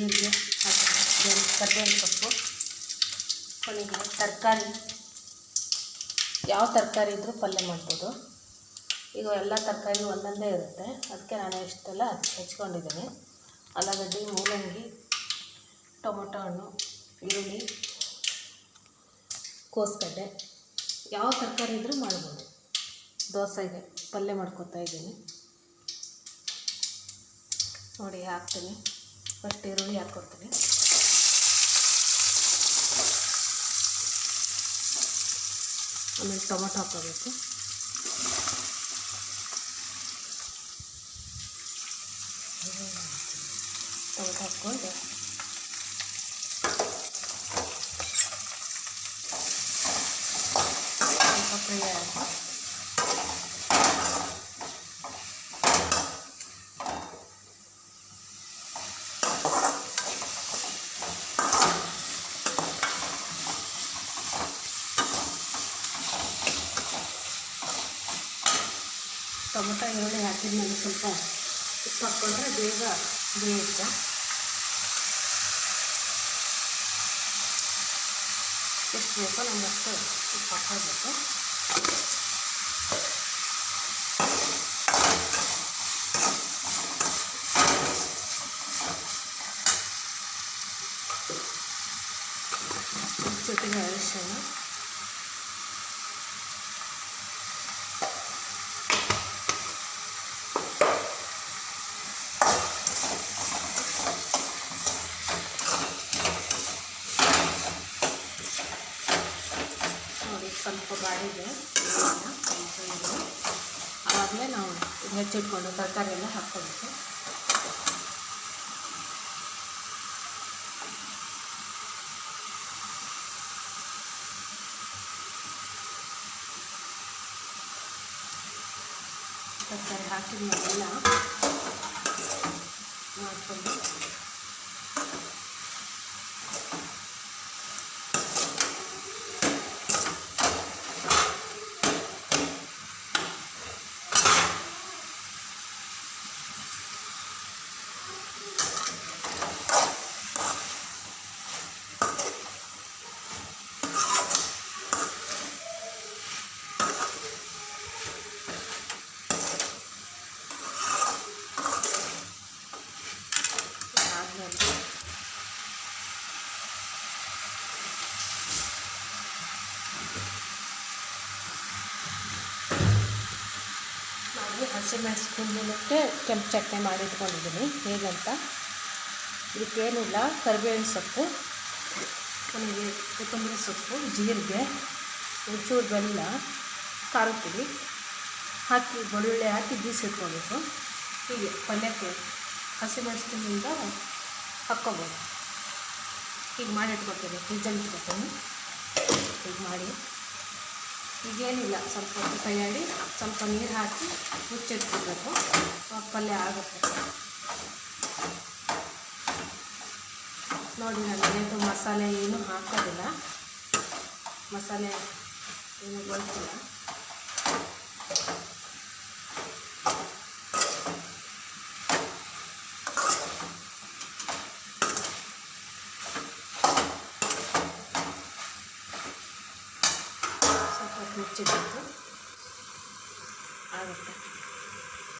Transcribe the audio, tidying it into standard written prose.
ಜೀರಿಗೆ ಹಾಕಿದ್ದೀನಿ, ಕರಿಬೇವಿನ ಸೊಪ್ಪು, ಕೊನೆಗೆ ತರಕಾರಿ, ಯಾವ ತರಕಾರಿ ಇದ್ದರೂ ಪಲ್ಯ ಮಾಡ್ಬೋದು. ಈಗ ಎಲ್ಲ ತರಕಾರಿ ಒಂದೊಂದೇ ಇರುತ್ತೆ, ಅದಕ್ಕೆ ನಾನು ಇಷ್ಟೆಲ್ಲ ಹೆಚ್ಕೊಂಡಿದ್ದೀನಿ. ಆಲೂಗಡ್ಡೆ, ಮೂಲಂಗಿ, ಟೊಮೊಟೊ ಹಣ್ಣು, ಈರುಳ್ಳಿ, ಕೋಸಗಡ್ಡೆ, ಯಾವ ತರಕಾರಿ ಇದ್ದರೂ ಮಾಡ್ಬೋದು. ದೋಸೆಗೆ ಪಲ್ಯ ಮಾಡ್ಕೊತಾ ಇದ್ದೀನಿ ನೋಡಿ. ಹಾಕ್ತೀನಿ, ಫಸ್ಟ್ ಈರುಳ್ಳಿ ಹಾಕ್ಕೊತೀನಿ. ಆಮೇಲೆ ಟೊಮೊಟೊ ಹಾಕ್ಕೋಬೇಕು. ಟೊಮೊಟೊ ಹಾಕ್ಕೊಂಡು ಸ್ವಲ್ಪ ಫ್ರೈ ಆಯಿತು. ಟೊಮೊಟೊ ಈರುಳ್ಳಿ ಹಾಕಿದ್ಮೇಲೆ ಸ್ವಲ್ಪ ಉಪ್ಪು ಹಾಕ್ಕೊಂಡ್ರೆ ಬೇಗ ಬೇಯುತ್ತೆ. ಎಷ್ಟು ಬೇಕೋ ನಮಗಷ್ಟು ಉಪ್ಪು ಹಾಕೋಬೇಕು. ಜೊತೆಗೆ ಅರಿಶಿಣ, ಸ್ವಲ್ಪ ಬಾಡಿಗೆ ಆವಾಗಲೇ ನಾವು ಹೆಚ್ಚಿಟ್ಕೊಂಡು ತರಕಾರಿ ಎಲ್ಲ ಹಾಕ್ಕೋಬೇಕು. ತರಕಾರಿ ಹಾಕಿದ್ಮೇಲೆಲ್ಲ ಮಾಡಿಕೊಂಡು ಹಸಿಮೆಣಸಿನಕಾಯಿ ಕೆಂಪು ಚಟ್ನಿ ಮಾಡಿ ಇಟ್ಕೊಂಡಿದ್ದೀನಿ. ಹೇಗಂತ, ಇದಕ್ಕೇನಿಲ್ಲ, ಕರಿಬೇವಿನ ಸೊಪ್ಪು, ಕೊನೆಗೆ ಕೊತ್ತಂಬರಿ ಸೊಪ್ಪು, ಜೀರಿಗೆ, ಒಂಚೂರು ಬೆಲ್ಲ, ಖಾರದ ಪುಡಿ ಹಾಕಿ ಬೆಳ್ಳುಳ್ಳಿ ಹಾಕಿ ಬೀಸಿಟ್ಕೊಬೇಕು. ಹೀಗೆ ಪಲ್ಯಕ್ಕೆ ಹಸಿಮೆಣಸಿನಿಂದ ಹಾಕ್ಕೋಬೋದು. ಹೀಗೆ ಮಾಡಿ ಇಟ್ಕೊತೀನಿ, ಫ್ರಿಜ್ಜಲ್ಲಿ ಇಟ್ಕೊತೀನಿ. ಹೀಗೆ ಮಾಡಿ ಈಗೇನಿಲ್ಲ, ಸ್ವಲ್ಪ ಹೊತ್ತು ಕೈಯಾಡಿ ಸ್ವಲ್ಪ ನೀರು ಹಾಕಿ ಮುಚ್ಚಿಟ್ಕೊಬೇಕು. ಪಲ್ಯ ಆಗುತ್ತೆ ನೋಡಿ. ನಾನು ಏನಾದರೂ ಮಸಾಲೆ ಏನೂ ಹಾಕೋದಿಲ್ಲ, ಮಸಾಲೆ ಏನೂ ಬಳಸಿಲ್ಲ. ಮುಚ್ಚಿಟ್ಟು